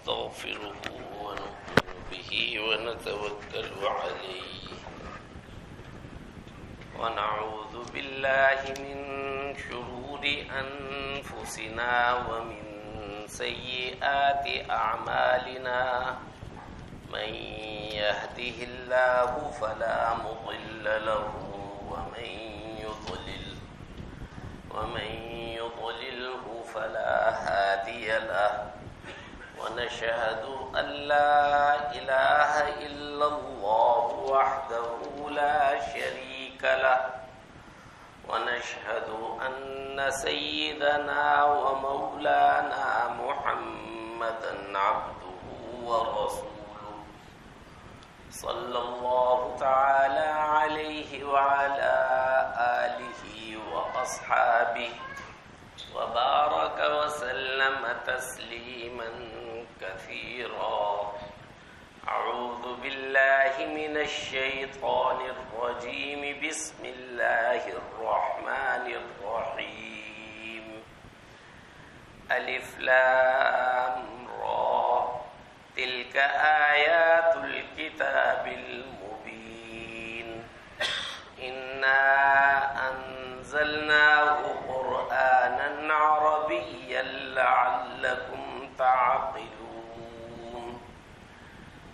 ونستغفره ونؤمن به ونتوكل عليه ونعوذ بالله من شرور أنفسنا ومن سيئات أعمالنا من يهده الله فلا مضل له ومن يضلله فلا هادي له ونشهد أن لا إله إلا الله وحده لا شريك له ونشهد أن سيدنا ومولانا محمدا عبده ورسوله صلى الله تعالى عليه وعلى آله وأصحابه وبارك وسلم تسليما كثيرا. أعوذ بالله من الشيطان الرجيم. بسم الله الرحمن الرحيم. ألف لام را تلك آيات الكتاب المبين. إنا أنزلناه قرآنا عربيا لعلكم تعقلون.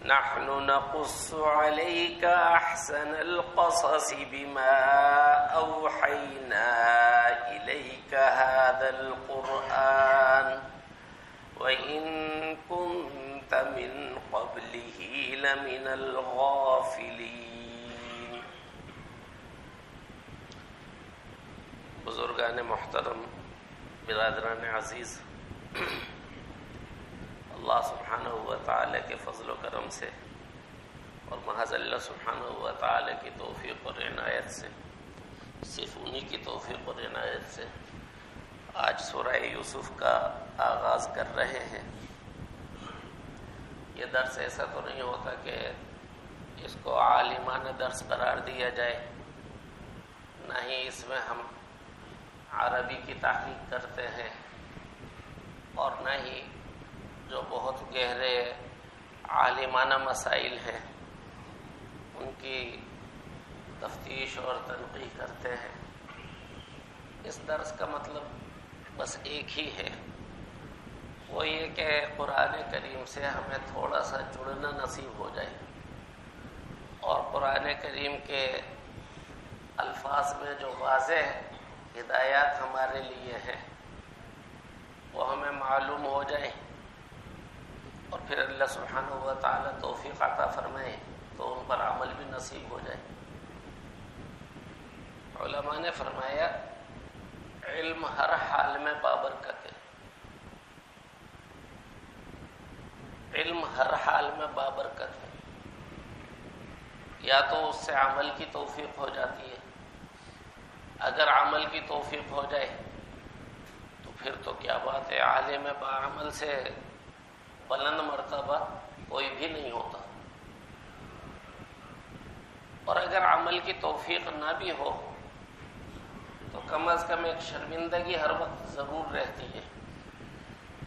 نحن نقص عليك أحسن القصص بما أوحينا إليك هذا القرآن وإن كنت من قبله لمن الغافلين. بزرگان محترم، برادران عزیز، اللہ سبحانہ و تعالی کے فضل و کرم سے اور محض اللہ سبحانہ و تعالی کی توفیق اور عنایت سے، صرف انہی کی توفیق اور عنایت سے آج سورہ یوسف کا آغاز کر رہے ہیں. یہ درس ایسا تو نہیں ہوتا کہ اس کو عالمانہ درس قرار دیا جائے، نہ ہی اس میں ہم عربی کی تحقیق کرتے ہیں اور نہ ہی جو بہت گہرے عالمانہ مسائل ہیں ان کی تفتیش اور تنقیح کرتے ہیں. اس درس کا مطلب بس ایک ہی ہے، وہ یہ کہ قرآن کریم سے ہمیں تھوڑا سا جڑنا نصیب ہو جائے اور قرآن کریم کے الفاظ میں جو واضح ہدایات ہمارے لیے ہیں وہ ہمیں معلوم ہو جائے اور پھر اللہ سبحانہ و تعالی توفیق عطا فرمائے تو ان پر عمل بھی نصیب ہو جائے. علماء نے فرمایا علم ہر حال میں بابرکت ہے. علم ہر حال میں بابرکت ہے. یا تو اس سے عمل کی توفیق ہو جاتی ہے، اگر عمل کی توفیق ہو جائے تو پھر تو کیا بات ہے، عالم باعمل سے بلند مرتبہ کوئی بھی نہیں ہوتا. اور اگر عمل کی توفیق نہ بھی ہو تو کم از کم ایک شرمندگی ہر وقت ضرور رہتی ہے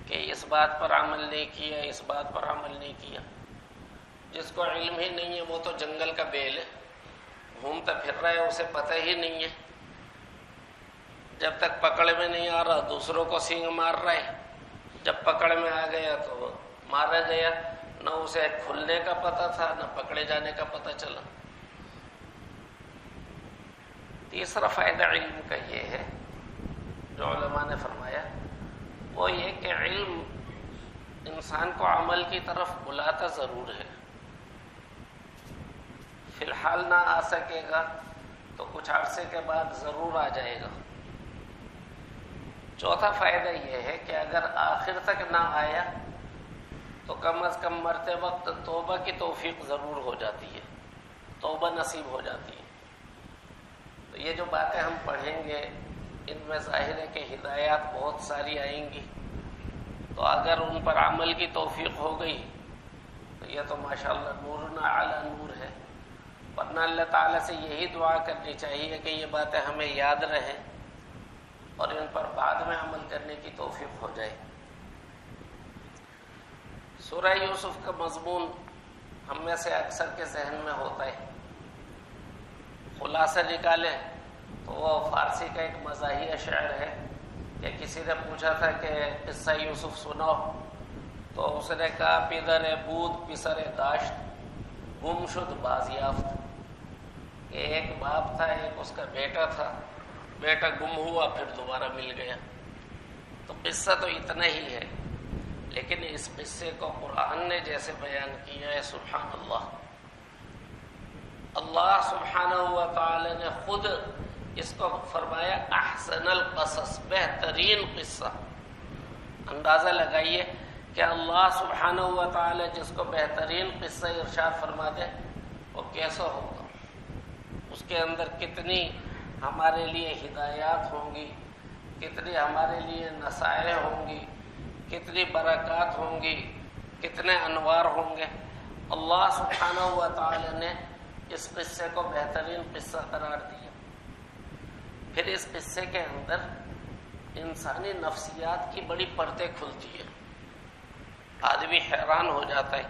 کہ اس بات پر عمل نہیں کیا، اس بات پر عمل نہیں کیا. جس کو علم ہی نہیں ہے وہ تو جنگل کا بیل ہے، گھومتا پھر رہا ہے، اسے پتہ ہی نہیں ہے. جب تک پکڑ میں نہیں آ رہا دوسروں کو سینگ مار رہا ہے، جب پکڑ میں آ گیا تو مارا گیا. نہ اسے کھلنے کا پتہ تھا نہ پکڑے جانے کا پتہ چلا. تیسرا فائدہ علم کا یہ ہے جو علماء نے فرمایا، وہ یہ کہ علم انسان کو عمل کی طرف بلاتا ضرور ہے. فی الحال نہ آ سکے گا تو کچھ عرصے کے بعد ضرور آ جائے گا. چوتھا فائدہ یہ ہے کہ اگر آخر تک نہ آیا تو کم از کم مرتے وقت توبہ کی توفیق ضرور ہو جاتی ہے، توبہ نصیب ہو جاتی ہے. تو یہ جو باتیں ہم پڑھیں گے ان میں ظاہر ہے کہ ہدایات بہت ساری آئیں گی، تو اگر ان پر عمل کی توفیق ہو گئی تو یہ تو ماشاءاللہ نورنا علی نور ہے. ورنہ اللہ تعالیٰ سے یہی دعا کرنی چاہیے کہ یہ باتیں ہمیں یاد رہیں اور ان پر بعد میں عمل کرنے کی توفیق ہو جائے. سورہ یوسف کا مضمون ہم میں سے اکثر کے ذہن میں ہوتا ہے، خلاصہ نکالیں تو وہ فارسی کا ایک مزاحیہ شعر ہے کہ کسی نے پوچھا تھا کہ قصہ یوسف سناؤ، تو اس نے کہا پدر بود پسر داشت گم شد بازیافت، کہ ایک باپ تھا، ایک اس کا بیٹا تھا، بیٹا گم ہوا پھر دوبارہ مل گیا۔ تو قصہ تو اتنا ہی ہے، لیکن اس قصے کو قرآن نے جیسے بیان کیا ہے، سبحان اللہ، اللہ سبحانہ و تعالی نے خود اس کو فرمایا احسن القصص، بہترین قصہ۔ اندازہ لگائیے کہ اللہ سبحانہ و تعالی جس کو بہترین قصہ ارشاد فرما دے وہ کیسا ہوگا، اس کے اندر کتنی ہمارے لیے ہدایات ہوں گی، کتنی ہمارے لیے نصائح ہوں گی، کتنی برکات ہوں گی، کتنے انوار ہوں گے۔ اللہ سبحانہ و تعالی نے اس قصے کو بہترین قصہ قرار دیا۔ پھر اس قصے کے اندر انسانی نفسیات کی بڑی پردے کھلتی ہیں، آدمی حیران ہو جاتا ہے،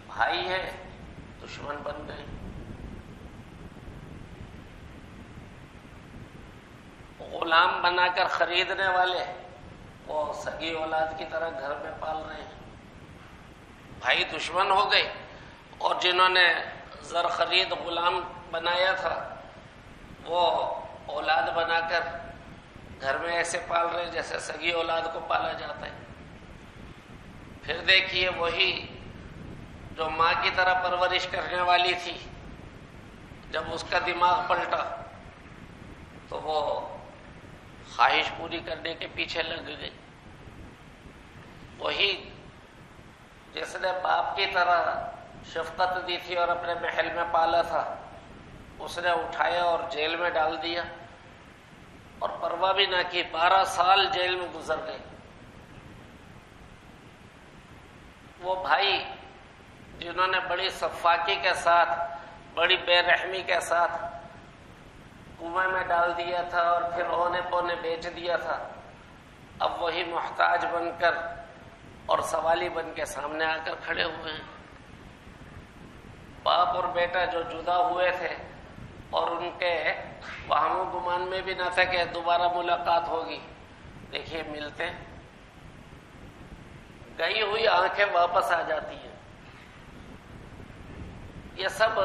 بھائی ہے دشمن بن گئے، غلام بنا کر خریدنے والے وہ سگی اولاد کی طرح گھر میں پال رہے ہیں، بھائی دشمن ہو گئے، اور جنہوں نے زر خرید غلام بنایا تھا وہ اولاد بنا کر گھر میں ایسے پال رہے جیسے سگی اولاد کو پالا جاتا ہے۔ پھر دیکھیے وہی جو ماں کی طرح پرورش کرنے والی تھی، جب اس کا دماغ پلٹا تو وہ خواہش پوری کرنے کے پیچھے لگ گئی۔ وہی جس نے باپ کی طرح شفقت دی تھی اور اپنے محل میں پالا تھا، اس نے اٹھایا اور جیل میں ڈال دیا، اور پرواہ بھی نہ کی، 12 سال جیل میں گزر گئے۔ وہ بھائی جنہوں نے بڑی صفاکی کے ساتھ، بڑی بے رحمی کے ساتھ کنویں میں ڈال دیا تھا اور پھر اونے پونے بیچ دیا تھا، اب وہی محتاج بن کر اور سوالی بن کے سامنے آ کر کھڑے ہوئے ہیں۔ باپ اور بیٹا جو جدا ہوئے تھے اور ان کے وہم و گمان میں بھی نہ تھا کہ دوبارہ ملاقات ہوگی، دیکھیے ملتے، گئی ہوئی آنکھیں واپس آ جاتی ہیں۔ یہ سب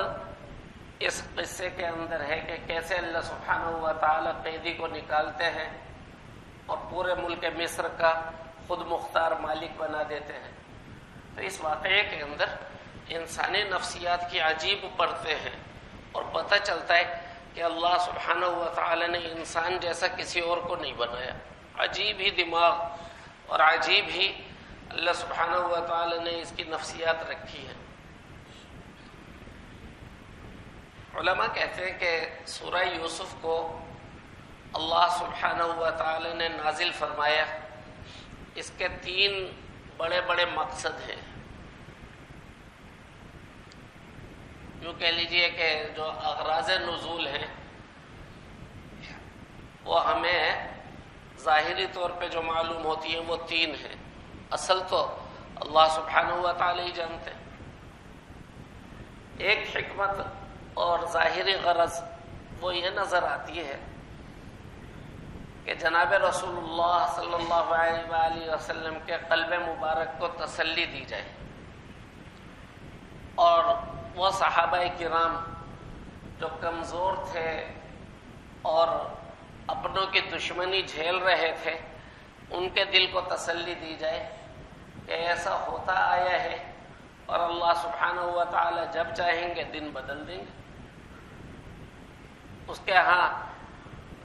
اس قصے کے اندر ہے کہ کیسے اللہ سبحانہ و تعالی قیدی کو نکالتے ہیں اور پورے ملک مصر کا خود مختار مالک بنا دیتے ہیں۔ تو اس واقعے کے اندر انسانی نفسیات کی عجیب پرتیں ہیں، اور پتہ چلتا ہے کہ اللہ سبحانہ و تعالی نے انسان جیسا کسی اور کو نہیں بنایا۔ عجیب ہی دماغ اور عجیب ہی اللہ سبحانہ و تعالی نے اس کی نفسیات رکھی ہے۔ علماء کہتے ہیں کہ سورہ یوسف کو اللہ سبحانہ و تعالی نے نازل فرمایا، اس کے 3 بڑے بڑے مقصد ہیں۔ یوں کہہ لیجئے کہ جو اغراض نزول ہیں وہ ہمیں ظاہری طور پہ جو معلوم ہوتی ہیں وہ 3 ہیں، اصل تو اللہ سبحانہ و تعالی ہی جانتے ہیں۔ ایک حکمت اور ظاہری غرض وہ یہ نظر آتی ہے کہ جناب رسول اللہ صلی اللہ علیہ وآلہ وسلم کے قلب مبارک کو تسلی دی جائے، اور وہ صحابہ کرام جو کمزور تھے اور اپنوں کی دشمنی جھیل رہے تھے، ان کے دل کو تسلی دی جائے کہ ایسا ہوتا آیا ہے اور اللہ سبحانہ و تعالی جب چاہیں گے دن بدل دیں گے۔ اس کے ہاں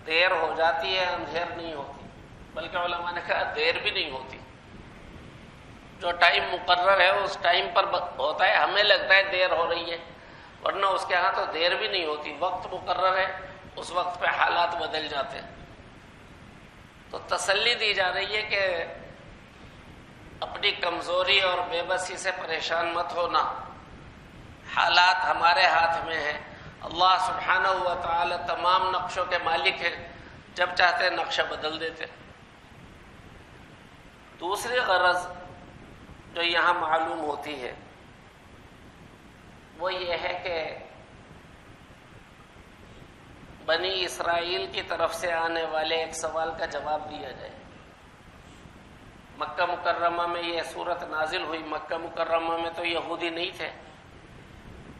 دیر ہو جاتی ہے، اندھیر نہیں ہوتی، بلکہ علماء نے کہا دیر بھی نہیں ہوتی، جو ٹائم مقرر ہے اس ٹائم پر ہوتا ہے، ہمیں لگتا ہے دیر ہو رہی ہے، ورنہ اس کے ہاں تو دیر بھی نہیں ہوتی، وقت مقرر ہے، اس وقت پہ حالات بدل جاتے ہیں۔ تو تسلی دی جا رہی ہے کہ اپنی کمزوری اور بے بسی سے پریشان مت ہونا، حالات ہمارے ہاتھ میں ہیں، اللہ سبحانہ و تعالی تمام نقشوں کے مالک ہیں، جب چاہتے نقشہ بدل دیتے۔ دوسری غرض جو یہاں معلوم ہوتی ہے وہ یہ ہے کہ بنی اسرائیل کی طرف سے آنے والے ایک سوال کا جواب دیا جائے۔ مکہ مکرمہ میں یہ صورت نازل ہوئی، مکہ مکرمہ میں تو یہودی نہیں تھے،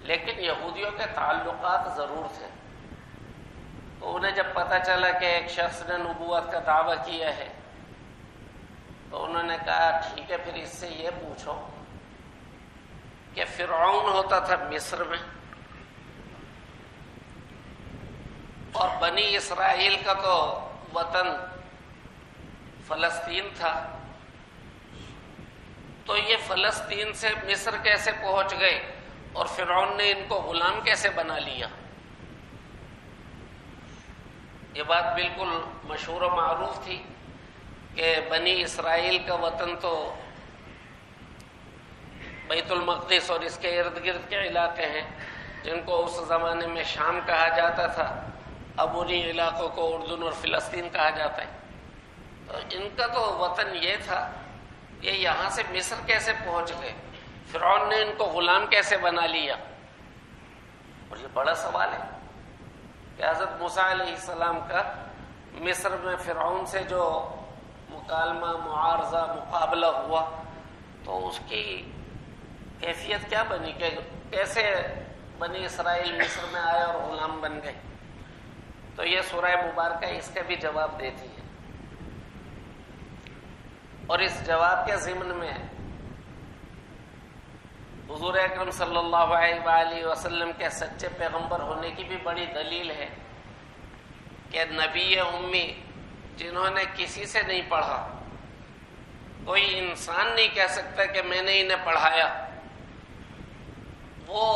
لیکن یہودیوں کے تعلقات ضرور تھے۔ تو انہیں جب پتہ چلا کہ ایک شخص نے نبوت کا دعویٰ کیا ہے تو انہوں نے کہا ٹھیک ہے، پھر اس سے یہ پوچھو کہ فرعون ہوتا تھا مصر میں اور بنی اسرائیل کا تو وطن فلسطین تھا، تو یہ فلسطین سے مصر کیسے پہنچ گئے اور فرعون نے ان کو غلام کیسے بنا لیا؟ یہ بات بالکل مشہور و معروف تھی کہ بنی اسرائیل کا وطن تو بیت المقدس اور اس کے ارد گرد کے علاقے ہیں جن کو اس زمانے میں شام کہا جاتا تھا، اب انہی علاقوں کو اردن اور فلسطین کہا جاتا ہے۔ تو ان کا تو وطن یہ تھا، یہ یہاں سے مصر کیسے پہنچ گئے، فرعون نے ان کو غلام کیسے بنا لیا؟ اور یہ بڑا سوال ہے کہ حضرت موسیٰ علیہ السلام کا مصر میں فرعون سے جو مکالمہ، معارضہ، مقابلہ ہوا تو اس کی کیفیت کیا بنی کہ کیسے بنی اسرائیل مصر میں آئے اور غلام بن گئے؟ تو یہ سورہ مبارکہ اس کا بھی جواب دیتی ہے، اور اس جواب کے ضمن میں حضور اکرم صلی اللہ علیہ وآلہ وسلم کے سچے پیغمبر ہونے کی بھی بڑی دلیل ہے کہ نبی امی جنہوں نے کسی سے نہیں پڑھا، کوئی انسان نہیں کہہ سکتا کہ میں نے انہیں پڑھایا، وہ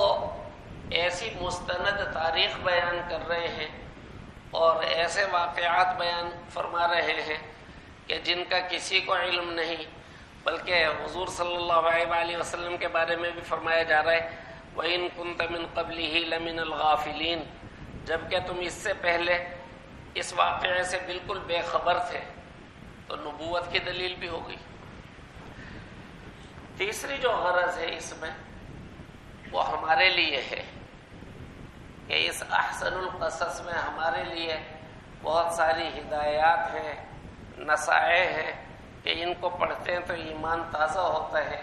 ایسی مستند تاریخ بیان کر رہے ہیں اور ایسے واقعات بیان فرما رہے ہیں کہ جن کا کسی کو علم نہیں، بلکہ حضور صلی اللہ علیہ وآلہ وسلم کے بارے میں بھی فرمایا جا رہا ہے وَإِن كُنْتَ مِن قَبْلِهِ لَمِنَ الْغَافِلِينَ، جبکہ تم اس سے پہلے اس واقعے سے بالکل بے خبر تھے، تو نبوت کی دلیل بھی ہو گئی۔ تیسری جو غرض ہے اس میں وہ ہمارے لیے ہے کہ اس احسن القصص میں ہمارے لیے بہت ساری ہدایات ہیں، نصائح ہیں کہ ان کو پڑھتے ہیں تو ایمان تازہ ہوتا ہے،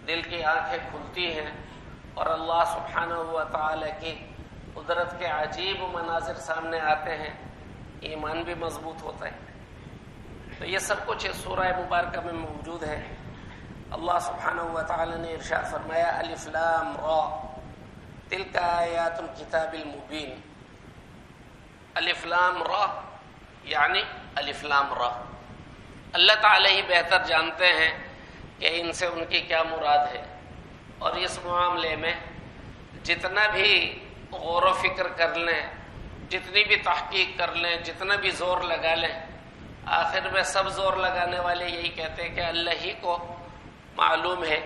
دل کی آنکھیں کھلتی ہیں اور اللہ سبحانہ و تعالی کی قدرت کے عجیب مناظر سامنے آتے ہیں، ایمان بھی مضبوط ہوتا ہے۔ تو یہ سب کچھ اس سورہ مبارکہ میں موجود ہے۔ اللہ سبحانہ و تعالی نے ارشاد فرمایا الف لام را تلک آیات الکتاب المبین۔ الف لام را یعنی الف لام را، اللہ تعالی ہی بہتر جانتے ہیں کہ ان سے ان کی کیا مراد ہے، اور اس معاملے میں جتنا بھی غور و فکر کر لیں، جتنی بھی تحقیق کر لیں، جتنا بھی زور لگا لیں، آخر میں سب زور لگانے والے یہی کہتے ہیں کہ اللہ ہی کو معلوم ہے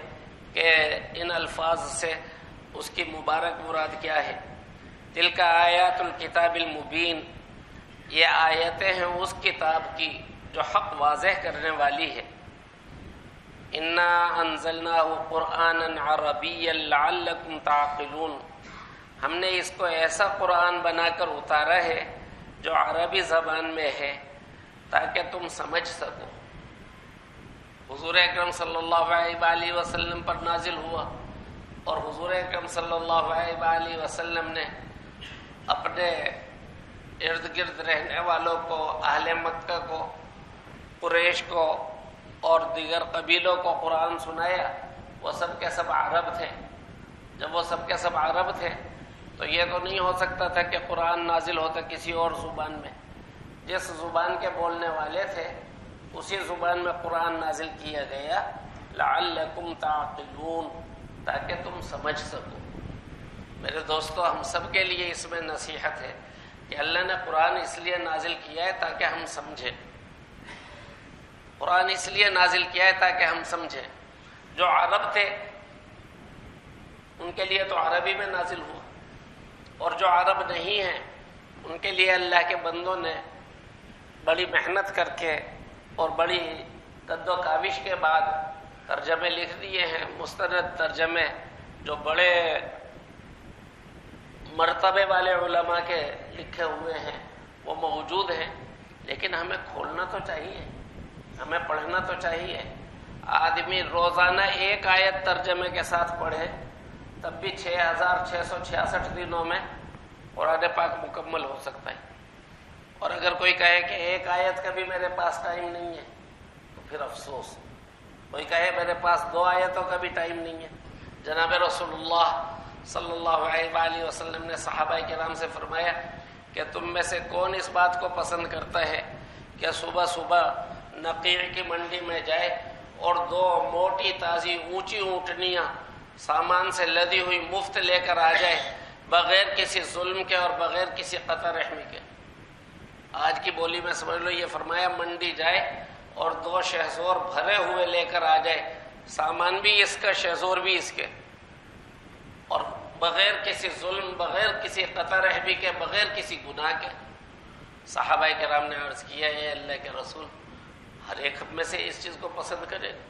کہ ان الفاظ سے اس کی مبارک مراد کیا ہے۔ تلک آیات الکتاب المبین، یہ آیتیں ہیں اس کتاب کی جو حق واضح کرنے والی ہے۔ انا انزلناہ قرآنا عربیا لعلکم تعقلون، ہم نے اس کو ایسا قرآن بنا کر اتارا ہے جو عربی زبان میں ہے تاکہ تم سمجھ سکو۔ حضور اکرم صلی اللہ علیہ وآلہ وسلم پر نازل ہوا اور حضور اکرم صلی اللہ علیہ وآلہ وسلم نے اپنے ارد گرد رہنے والوں کو، اہل مکہ کو، قریش کو اور دیگر قبیلوں کو قرآن سنایا۔ وہ سب کے سب عرب تھے۔ جب وہ سب کے سب عرب تھے تو یہ تو نہیں ہو سکتا تھا کہ قرآن نازل ہوتا کسی اور زبان میں، جس زبان کے بولنے والے تھے اسی زبان میں قرآن نازل کیا گیا لعلکم تعقلون، تاکہ تم سمجھ سکو۔ میرے دوستو، ہم سب کے لیے اس میں نصیحت ہے کہ اللہ نے قرآن اس لیے نازل کیا ہے تاکہ ہم سمجھیں، قرآن اس لیے نازل کیا ہے تاکہ ہم سمجھیں۔ جو عرب تھے ان کے لیے تو عربی میں نازل ہوا، اور جو عرب نہیں ہیں ان کے لیے اللہ کے بندوں نے بڑی محنت کر کے اور بڑی قد و کاوش کے بعد ترجمے لکھ دیے ہیں، مستند ترجمے جو بڑے مرتبے والے علماء کے لکھے ہوئے ہیں وہ موجود ہیں، لیکن ہمیں کھولنا تو چاہیے، ہمیں پڑھنا تو چاہیے۔ آدمی روزانہ ایک آیت ترجمے کے ساتھ پڑھے تب بھی 6666 دنوں میں قرآن پاک مکمل ہو سکتا ہے۔ اور اگر کوئی کہے کہ ایک آیت کا بھی میرے پاس ٹائم نہیں ہے تو پھر افسوس۔ کوئی کہے میرے پاس 2 آیتوں کا بھی ٹائم نہیں ہے۔ جناب رسول اللہ صلی اللہ علیہ وآلہ وسلم نے صحابہ کرام سے فرمایا کہ تم میں سے کون اس بات کو پسند کرتا ہے کہ صبح صبح نقیع کی منڈی میں جائے اور 2 موٹی تازی اونچی اونٹنیاں سامان سے لدی ہوئی مفت لے کر آ جائے، بغیر کسی ظلم کے اور بغیر کسی قطع رحمی کے۔ آج کی بولی میں سمجھ لو یہ فرمایا منڈی جائے اور 2 شہزور بھرے ہوئے لے کر آ جائے، سامان بھی اس کا شہزور بھی اس کے، اور بغیر کسی ظلم، بغیر کسی قطع رحمی کے، بغیر کسی گناہ کے۔ صحابہ کرام نے عرض کیا اے اللہ کے رسول، ہر ایک میں سے اس چیز کو پسند کرے گا؟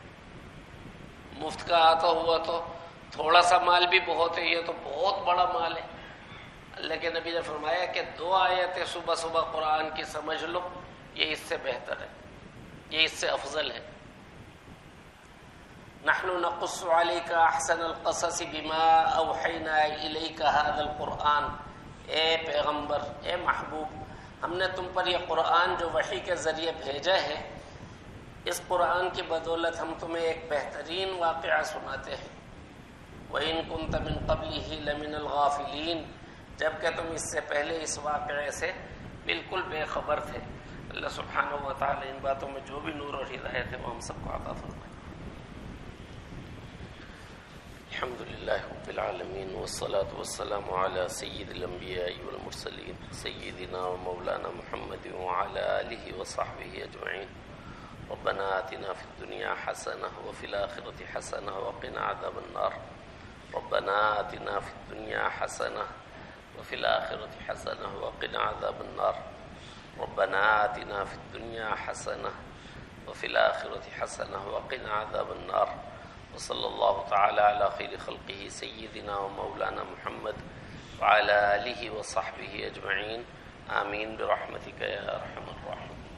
مفت کا آتا ہوا تو تھوڑا سا مال بھی بہت ہے، یہ تو بہت بڑا مال ہے۔ اللہ کے نبی نے فرمایا کہ 2 آیتیں صبح صبح قرآن کی سمجھ لو، یہ اس سے بہتر ہے، یہ اس سے افضل ہے۔ نحن نقص عليك احسن القصص بما اوحينا اليك هذا القرآن، اے پیغمبر، اے محبوب، ہم نے تم پر یہ قرآن جو وحی کے ذریعے بھیجا ہے، اس قرآن کی بدولت ہم تمہیں ایک بہترین واقعہ سناتے ہیں۔ وَإِن كُنتَ مِن قَبْلِهِ لَمِنَ الْغَافِلِينَ، جبکہ تم اس سے پہلے اس واقعے سے بالکل بے خبر تھے۔ اللہ سبحانہ و تعالی ان باتوں میں جو بھی نور اور ہدایت ہے وہ ہم سب کو عطا فرمائے۔ الحمد للہ رب العالمین والصلاة والسلام علی سید الانبیاء والمرسلین سیدنا و مولانا محمد وعلی آلہ وصحبہ اجمعین۔ ربنا آتنا فی الدنیا حسنہ وفی الآخرة حسنہ وقنا عذاب النار۔ ربنا آتنا فی الدنیا حسنہ وفی الآخرة حسنہ وقنا عذاب النار۔ ربنا آتنا فی الدنیا حسنہ وفی الآخرة حسنہ وقنا عذاب النار۔ وصلی اللہ تعالی علی خیر خلقہ سیدنا و مولانا محمد وعلی آلہ وصحبہ اجمعین، آمین برحمتک یا ارحم الراحمین۔